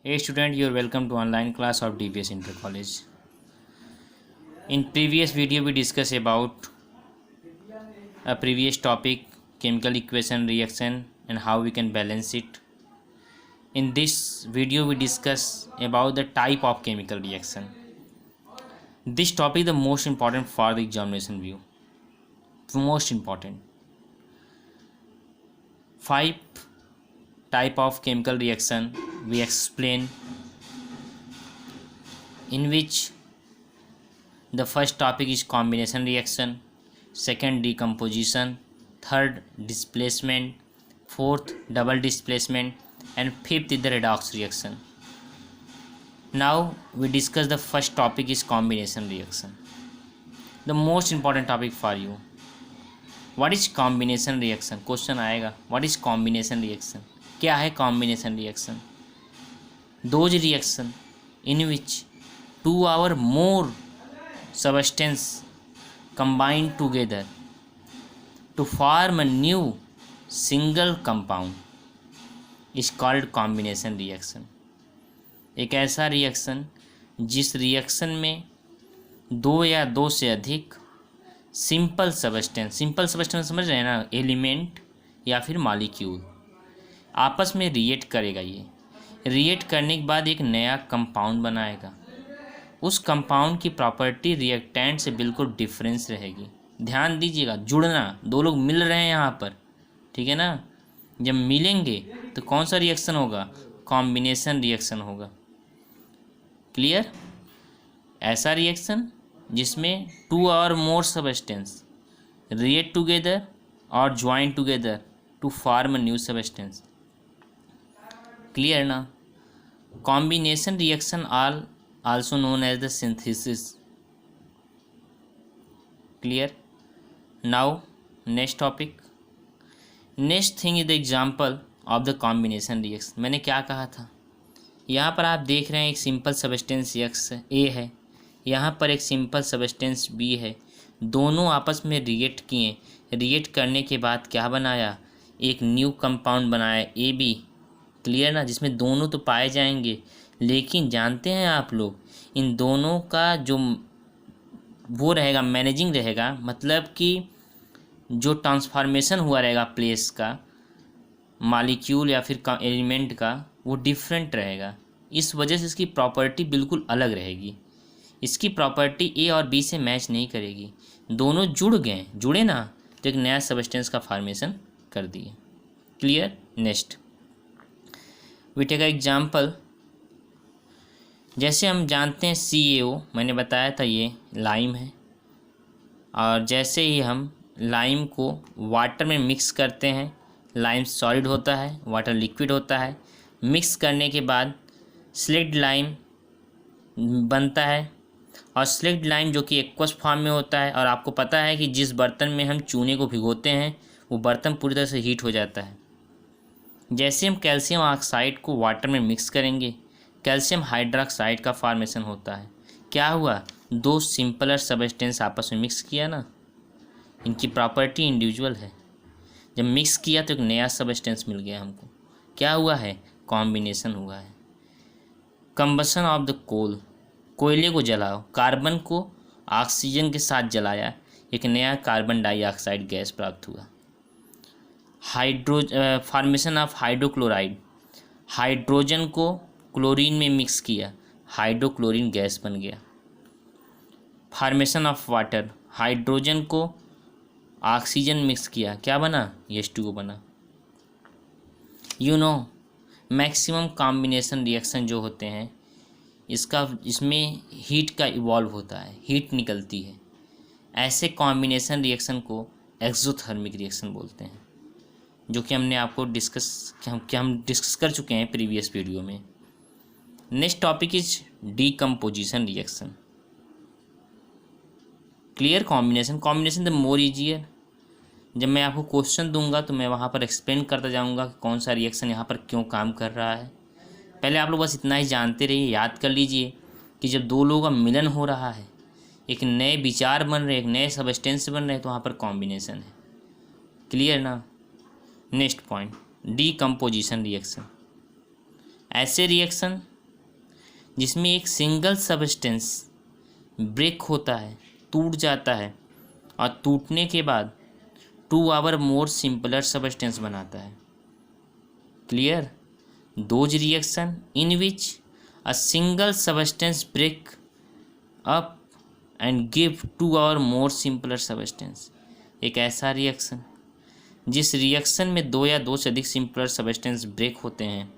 Hey student, you are welcome to online class of DBS Inter College. In previous video we discussed about a previous topic, chemical equation reaction and how we can balance it. In this video we discuss about the type of chemical reaction. This topic is the most important for the examination view. Most important. 5 type of chemical reaction we explain, in which the first topic is combination reaction, second decomposition, third displacement, fourth double displacement, and fifth is the redox reaction. Now we discuss the first topic is combination reaction, the most important topic for you. What is combination reaction? Question आएगा, what is combination reaction? क्या है combination reaction? Those reaction in which two or more substance combine together to form a new single compound is called combination reaction. एक ऐसा reaction जिस reaction में दो या दो से अधिक सिंपल सब्सटेंस समझ रहे हैं ना, एलिमेंट या फिर मॉलिक्यूल आपस में रिएक्ट करेगा। ये रिएक्ट करने के बाद एक नया कंपाउंड बनाएगा। उस कंपाउंड की प्रॉपर्टी रिएक्टेंट से बिल्कुल डिफरेंस रहेगी। ध्यान दीजिएगा, जुड़ना, दो लोग मिल रहे हैं यहाँ पर, ठीक है ना। जब मिलेंगे तो कौन सा रिएक्शन होगा? कॉम्बिनेशन रिएक्शन होगा। क्लियर? ऐसा रिएक्शन जिसमें टू और मोर सब्सटेंस रिएक्ट टुगेदर और join together to form new substance. Clear ना? Combination reaction also known as the synthesis. Clear? Now next topic, next thing is the example of the combination reaction. मैंने क्या कहा था? यहाँ पर आप देख रहे हैं एक सिंपल सब्सटेंस X A है, यहाँ पर एक सिंपल सब्सटेंस B है। दोनों आपस में रिएक्ट किए, रिएक्ट करने के बाद क्या बनाया? एक न्यू कंपाउंड बनाया AB। क्लियर ना? जिसमें दोनों तो पाए जाएंगे, लेकिन जानते हैं आप लोग, इन दोनों का जो वो रहेगा, मैनेजिंग रहेगा, मतलब कि जो ट्रांसफॉर्मेशन हुआ रहेगा प्लेस का, मॉलिक्यूल या फिर एलिमेंट का, वो डिफरेंट रहेगा। इस वजह से इसकी प्रॉपर्टी बिल्कुल अलग रहेगी। इसकी प्रॉपर्टी ए और बी से मैच नहीं करेगी। दोनों जुड़े ना, तो एक नया सब्सटेंस का फॉर्मेशन कर दिए। Clear? Next we take example. जैसे हम जानते हैं CaO, मैंने बताया था ये लाइम है, और जैसे ही हम लाइम को वाटर में मिक्स करते हैं, लाइम सॉलिड होता है, वाटर लिक्विड होता है। मिक्स करने के बाद स्लिक्ड लाइम बनता है, और स्लिक्ड लाइम जो कि एक्वस फॉर्म में होता है। और आपको पता है कि जिस बर्तन में हम चूने को भिगोते हैं वो बर्तन पूरी तरह से हीट हो जाता है। जैसे हम कैल्शियम ऑक्साइड को वाटर में मिक्स करेंगे, कैल्शियम हाइड्रोक्साइड का फॉर्मेशन होता है। क्या हुआ? दो सिंपलर सब्सटेंस आपस में मिक्स किया ना, इनकी प्रॉपर्टी इंडिविजुअल है। जब मिक्स किया तो एक नया सब्सटेंस मिल गया हमको। क्या हुआ है? कॉम्बिनेशन हुआ है। कंबशन ऑफ द कोल, कोयले को जलाओ, कार्बन को ऑक्सीजन के साथ जलाया, एक नया कार्बन डाइऑक्साइड गैस प्राप्त हुआ। फॉर्मेशन ऑफ हाइड्रोक्लोराइड, हाइड्रोजन को क्लोरीन में मिक्स किया, हाइड्रोक्लोरीन गैस बन गया। फॉर्मेशन ऑफ वाटर, हाइड्रोजन को ऑक्सीजन मिक्स किया, क्या बना? H2O बना। मैक्सिमम कॉम्बिनेशन रिएक्शन जो होते हैं, इसमें हीट का इवॉल्व होता है, हीट निकलती है। ऐसे कॉम्बिनेशन रिएक्शन को एक्सोथर्मिक रिएक्शन बोलते हैं, जो कि हमने आपको हम डिस्कस कर चुके हैं प्रीवियस वीडियो में। Next topic is decomposition reaction. Clear? Combination the more easier. जब मैं आपको क्वेश्चन दूंगा तो मैं वहाँ पर एक्सप्लेन करता जाऊँगा कि कौन सा रिएक्शन यहाँ पर क्यों काम कर रहा है। पहले आप लोग बस इतना ही जानते रहिए, याद कर लीजिए कि जब दो लोगों का मिलन हो रहा है, एक नए विचार बन रहे, एक नए सब्सटेंस बन रहे, तो वहाँ पर कॉम्बिनेशन है। क्लियर ना? Next point, decomposition reaction. ऐसे रिएक्शन जिसमें एक सिंगल सब्सटेंस ब्रेक होता है, टूट जाता है, और टूटने के बाद 2 और मोर सिंपलर सब्सटेंस बनाता है। Clear? Those reaction in which a single substance break up and give 2 और मोर सिंपलर सब्सटेंस। एक ऐसा रिएक्शन जिस रिएक्शन में 2 या 2 से अधिक सिंपलर सब्सटेंस ब्रेक होते हैं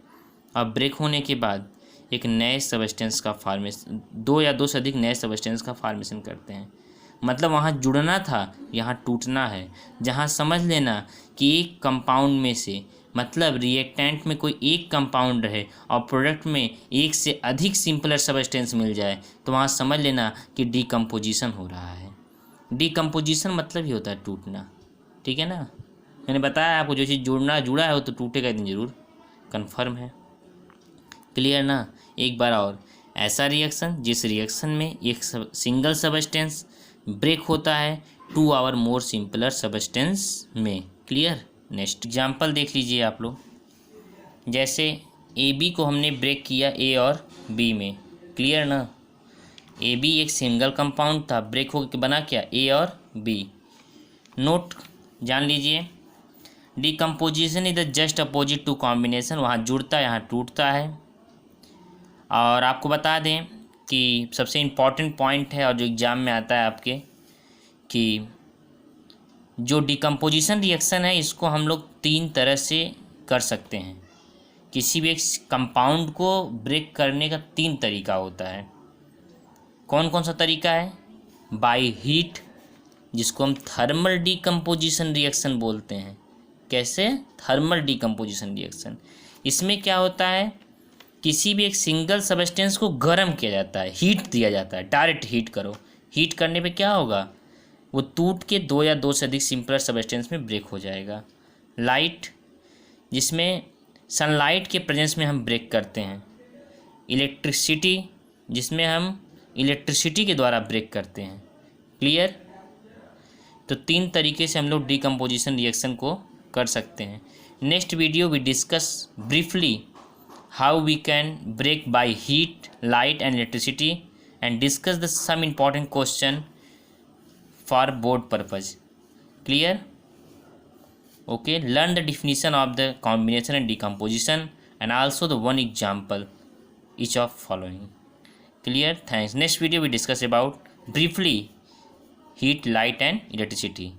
और ब्रेक होने के बाद एक नए सब्सटेंस का फॉर्मेशन, 2 या 2 से अधिक नए सब्सटेंस का फॉर्मेशन करते हैं। मतलब वहाँ जुड़ना था, यहाँ टूटना है। जहाँ समझ लेना कि एक कंपाउंड में से, मतलब रिएक्टेंट में कोई एक कंपाउंड रहे और प्रोडक्ट में एक से अधिक सिंपलर सब्सटेंस मिल जाए, तो वहाँ समझ लेना कि डीकम्पोजिशन हो रहा है। डीकम्पोजिशन मतलब ही होता है टूटना। ठीक है ना? मैंने बताया आपको, जो चीज़ जुड़ा है वो तो टूटेगा एक दिन जरूर, कन्फर्म है। क्लियर ना? एक बार और, ऐसा रिएक्शन जिस रिएक्शन में एक सिंगल सब्सटेंस ब्रेक होता है 2 और मोर सिंपलर सब्सटेंस में। क्लियर? नेक्स्ट एग्जाम्पल देख लीजिए आप लोग। जैसे ए बी को हमने ब्रेक किया ए और बी में। क्लियर ना? ए बी एक सिंगल कंपाउंड था, ब्रेक होकर बना क्या, ए और बी। नोट जान लीजिए, decomposition is the just opposite to combination. वहाँ जुड़ता है, यहाँ टूटता है। और आपको बता दें कि सबसे इम्पॉर्टेंट पॉइंट है और जो एग्ज़ाम में आता है आपके, कि जो डीकम्पोजिशन रिएक्शन है इसको हम लोग 3 तरह से कर सकते हैं। किसी भी एक कंपाउंड को ब्रेक करने का 3 तरीका होता है। कौन कौन सा तरीका है? बाय हीट, जिसको हम थर्मल डीकम्पोजिशन रिएक्शन बोलते हैं। कैसे? Thermal decomposition reaction. इसमें क्या होता है, किसी भी एक सिंगल सब्सटेंस को गर्म किया जाता है, हीट दिया जाता है, डायरेक्ट हीट करो। हीट करने पे क्या होगा, वो टूट के 2 या 2 से अधिक सिंपलर सब्सटेंस में ब्रेक हो जाएगा। लाइट, जिसमें सनलाइट के प्रेजेंस में हम ब्रेक करते हैं। इलेक्ट्रिसिटी, जिसमें हम इलेक्ट्रिसिटी के द्वारा ब्रेक करते हैं। क्लियर? तो 3 तरीके से हम लोग डीकम्पोजिशन रिएक्शन को कर सकते हैं। Next video we discuss briefly how we can break by heat, light and electricity, and discuss the some important question for board purpose. Clear? Okay, learn the definition of the combination and decomposition and also the one example each of following. Clear? Thanks. Next video we discuss about briefly heat, light and electricity.